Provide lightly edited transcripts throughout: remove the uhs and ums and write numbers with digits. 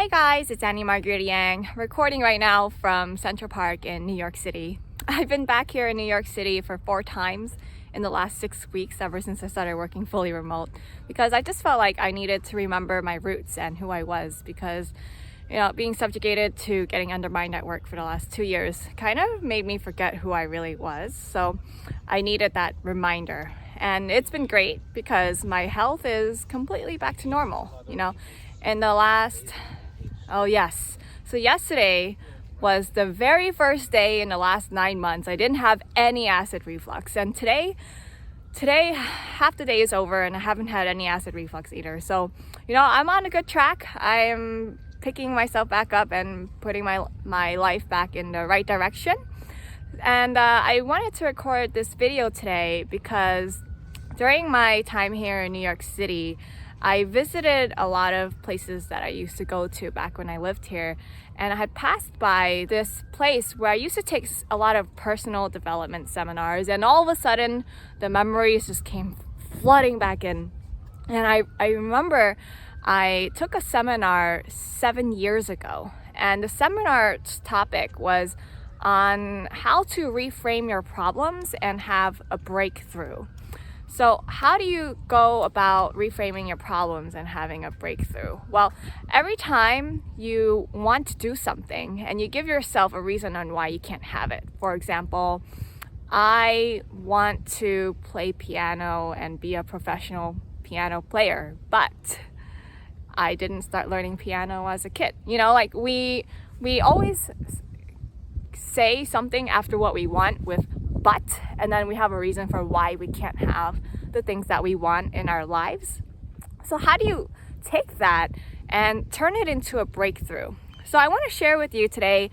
Hey guys, it's Margarita Yang, recording right now from Central Park in New York City. I've been back here in New York City for 4 times in the last 6 weeks ever since I started working fully remote, because I just felt like I needed to remember my roots and who I was, because being subjugated to getting undermined at work for the last 2 years kind of made me forget who I really was. So I needed that reminder, and it's been great because my health is completely back to normal. In the last so yesterday was the very first day in the last 9 months I didn't have any acid reflux, and today half the day is over and I haven't had any acid reflux either. So I'm on a good track. I'm picking myself back up and putting my life back in the right direction. And I wanted to record this video today because during my time here in New York City, I visited a lot of places that I used to go to back when I lived here, and I had passed by this place where I used to take a lot of personal development seminars, and all of a sudden the memories just came flooding back in. And I remember I took a seminar 7 years ago, and the seminar's topic was on how to reframe your problems and have a breakthrough. So how do you go about reframing your problems and having a breakthrough? Well, every time you want to do something and you give yourself a reason on why you can't have it. For example, I want to play piano and be a professional piano player, but I didn't start learning piano as a kid. We always say something after what we want with but, and then we have a reason for why we can't have the things that we want in our lives. So how do you take that and turn it into a breakthrough? So I want to share with you today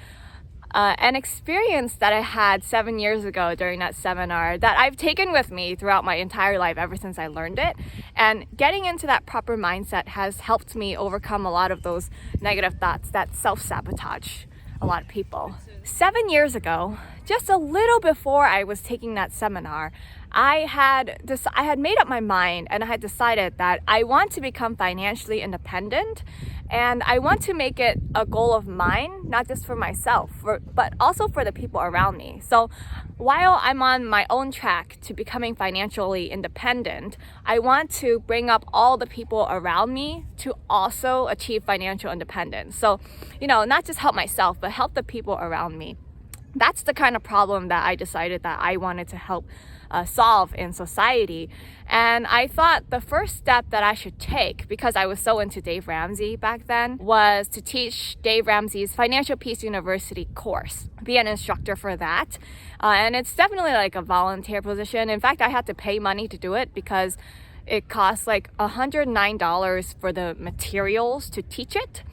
an experience that I had 7 years ago during that seminar that I've taken with me throughout my entire life ever since I learned it. And getting into that proper mindset has helped me overcome a lot of those negative thoughts that self-sabotage a lot of people. 7 years ago, just a little before I was taking that seminar, I had made up my mind, and I had decided that I want to become financially independent, and I want to make it a goal of mine, not just for myself, but also for the people around me. So while I'm on my own track to becoming financially independent, I want to bring up all the people around me to also achieve financial independence. So, not just help myself, but help the people around me. That's the kind of problem that I decided that I wanted to help solve in society. And I thought the first step that I should take, because I was so into Dave Ramsey back then, was to teach Dave Ramsey's Financial Peace University course, be an instructor for that. And it's definitely like a volunteer position. In fact, I had to pay money to do it because it costs like $109 for the materials to teach it.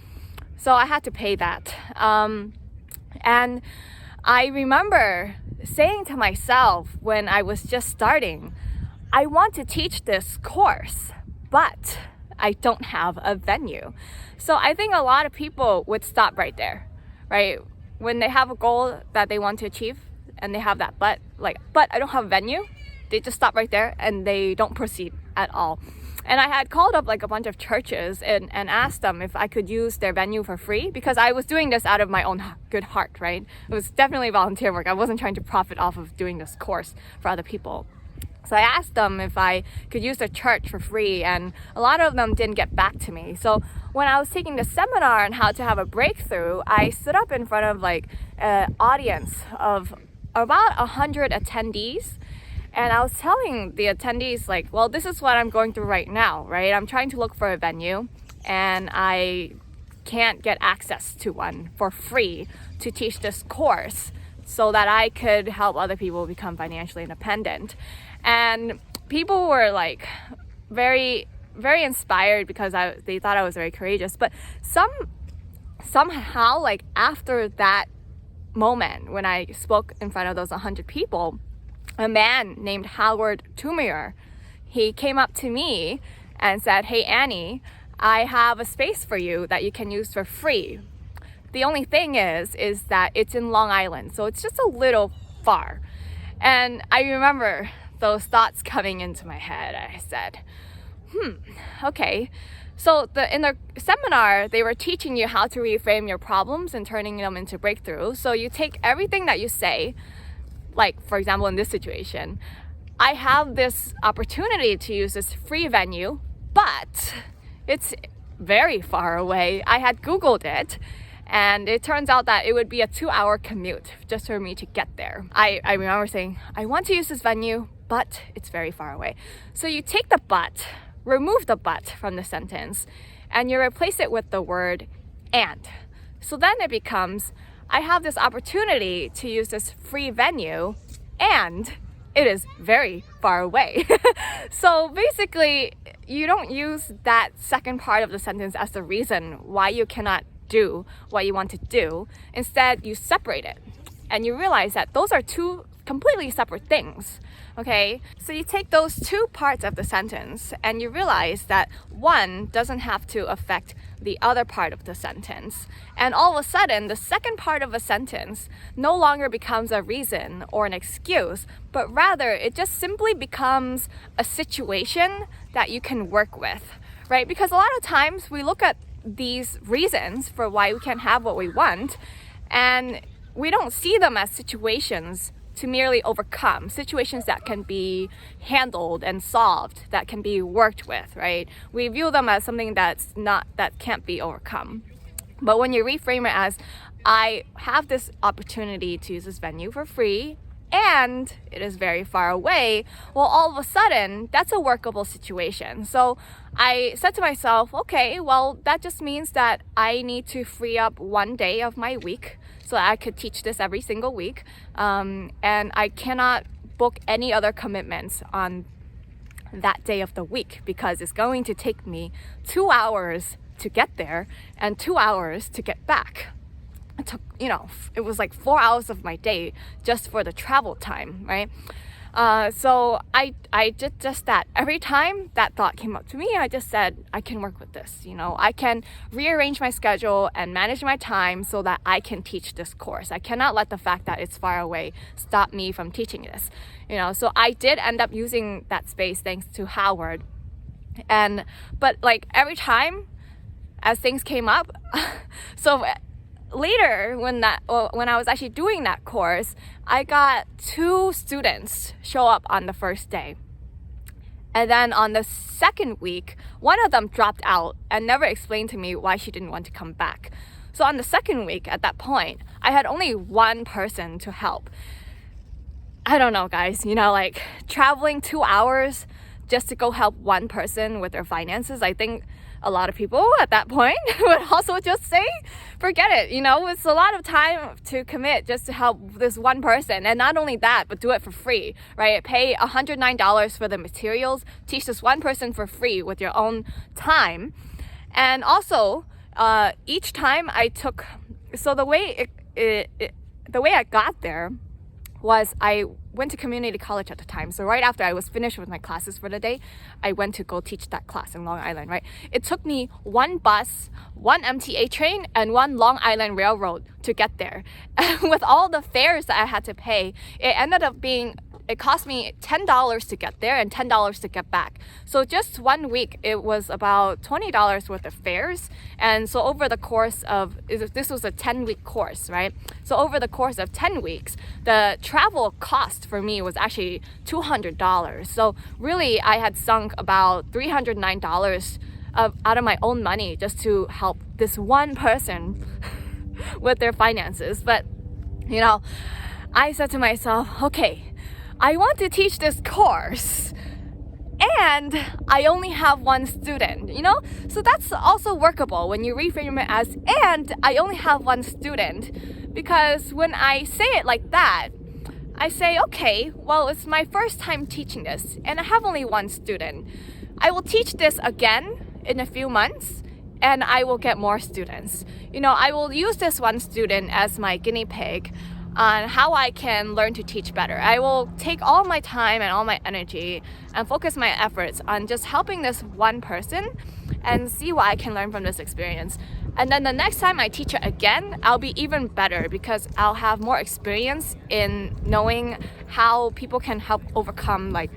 So I had to pay that. And I remember saying to myself when I was just starting, I want to teach this course, but I don't have a venue. So I think a lot of people would stop right there, right? When they have a goal that they want to achieve and they have that but I don't have a venue, they just stop right there and they don't proceed at all. And I had called up like a bunch of churches and asked them if I could use their venue for free, because I was doing this out of my own good heart, right? It was definitely volunteer work. I wasn't trying to profit off of doing this course for other people. So I asked them if I could use their church for free, and a lot of them didn't get back to me. So when I was taking the seminar on how to have a breakthrough, I stood up in front of like an audience of about 100 attendees. And I was telling the attendees, well, this is what I'm going through right now, right? I'm trying to look for a venue, and I can't get access to one for free to teach this course so that I could help other people become financially independent. And people were very, very inspired because they thought I was very courageous. But somehow, after that moment when I spoke in front of those 100 people, a man named Howard Tumier, he came up to me and said, "Hey Annie, I have a space for you that you can use for free. The only thing is that it's in Long Island, so it's just a little far." And I remember those thoughts coming into my head. I said, okay, So in the seminar, they were teaching you how to reframe your problems and turning them into breakthroughs. So you take everything that you say, like for example, in this situation, I have this opportunity to use this free venue, but it's very far away. I had Googled it, and it turns out that it would be a 2-hour commute just for me to get there. I remember saying, I want to use this venue, but it's very far away. So you take the but, remove the but from the sentence, and you replace it with the word and. So then it becomes, I have this opportunity to use this free venue, and it is very far away. So basically, you don't use that second part of the sentence as the reason why you cannot do what you want to do. Instead, you separate it, and you realize that those are two completely separate things. Okay, so you take those two parts of the sentence and you realize that one doesn't have to affect the other part of the sentence. And all of a sudden, the second part of a sentence no longer becomes a reason or an excuse, but rather it just simply becomes a situation that you can work with, right? Because a lot of times we look at these reasons for why we can't have what we want, and we don't see them as situations to merely overcome, situations that can be handled and solved, that can be worked with, right? We view them as something that can't be overcome. But when you reframe it as, I have this opportunity to use this venue for free, and it is very far away, well, all of a sudden, that's a workable situation. So I said to myself, okay, well, that just means that I need to free up one day of my week so that I could teach this every single week. And I cannot book any other commitments on that day of the week because it's going to take me 2 hours to get there and 2 hours to get back. It took, it was like 4 hours of my day just for the travel time, right? So I did just that. Every time that thought came up to me, I just said, I can work with this. I can rearrange my schedule and manage my time so that I can teach this course. I cannot let the fact that it's far away stop me from teaching this. So I did end up using that space thanks to Howard. But like every time as things came up, so later when I was actually doing that course, I got 2 students show up on the first day. And then on the second week, one of them dropped out and never explained to me why she didn't want to come back. So on the second week, at that point, I had only one person to help. I don't know, guys, like traveling 2 hours just to go help one person with their finances, I think a lot of people at that point would also just say, forget it. It's a lot of time to commit just to help this one person. And not only that, but do it for free, right? Pay $109 for the materials, teach this one person for free with your own time. And also, each time I took, so the way I got there was I went to community college at the time. So right after I was finished with my classes for the day, I went to go teach that class in Long Island, right? It took me 1 bus, 1 MTA train, and 1 Long Island Railroad to get there. And with all the fares that I had to pay, it cost me $10 to get there and $10 to get back. So just 1 week, it was about $20 worth of fares. And so over the course of, this was a 10-week course, right? So over the course of 10 weeks, the travel cost for me was actually $200. So really, I had sunk about $309 out of my own money just to help this one person with their finances. But, I said to myself, okay, I want to teach this course and I only have 1 student, So that's also workable when you reframe it as, and I only have 1 student. Because when I say it like that, I say, okay, well, it's my first time teaching this and I have only 1 student. I will teach this again in a few months and I will get more students. I will use this 1 student as my guinea pig on how I can learn to teach better. I will take all my time and all my energy and focus my efforts on just helping this 1 person and see what I can learn from this experience. And then the next time I teach it again, I'll be even better because I'll have more experience in knowing how people can help overcome like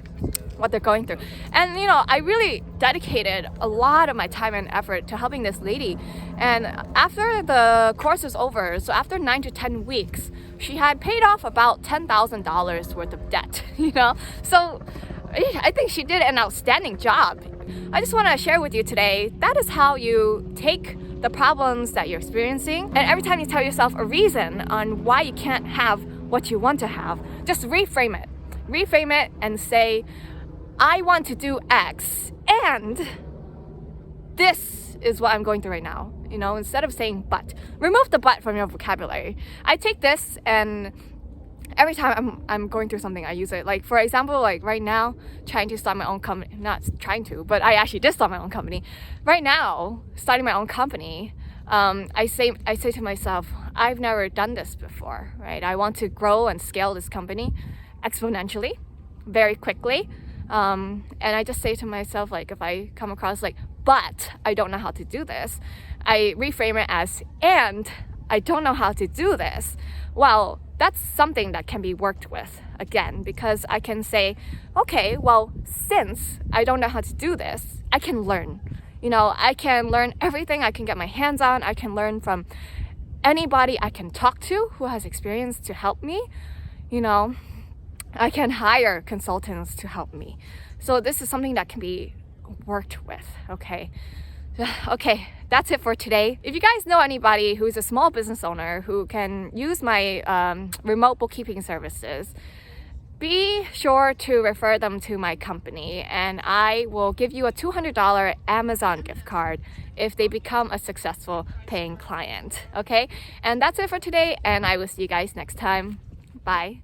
what they're going through. And I really dedicated a lot of my time and effort to helping this lady. And after the course was over, so after 9 to 10 weeks, she had paid off about $10,000 worth of debt, So I think she did an outstanding job. I just want to share with you today, that is how you take the problems that you're experiencing, and every time you tell yourself a reason on why you can't have what you want to have, just reframe it. Reframe it and say, I want to do X, and this is what I'm going through right now. Instead of saying but. Remove the but from your vocabulary. I take this, and every time I'm going through something, I use it. Like, for example, like right now, trying to start my own company. Not trying to, but I actually did start my own company. Right now, starting my own company, I say to myself, I've never done this before, right? I want to grow and scale this company exponentially, very quickly. And I just say to myself, like, if I come across like, but I don't know how to do this, I reframe it as, and I don't know how to do this. Well, that's something that can be worked with again, because I can say, okay, well, since I don't know how to do this, I can learn. I can learn everything I can get my hands on. I can learn from anybody I can talk to who has experience to help me. I can hire consultants to help me. So this is something that can be worked with, okay? Okay, that's it for today. If you guys know anybody who's a small business owner who can use my remote bookkeeping services, be sure to refer them to my company, and I will give you a $200 Amazon gift card if they become a successful paying client, okay? And that's it for today, and I will see you guys next time. Bye.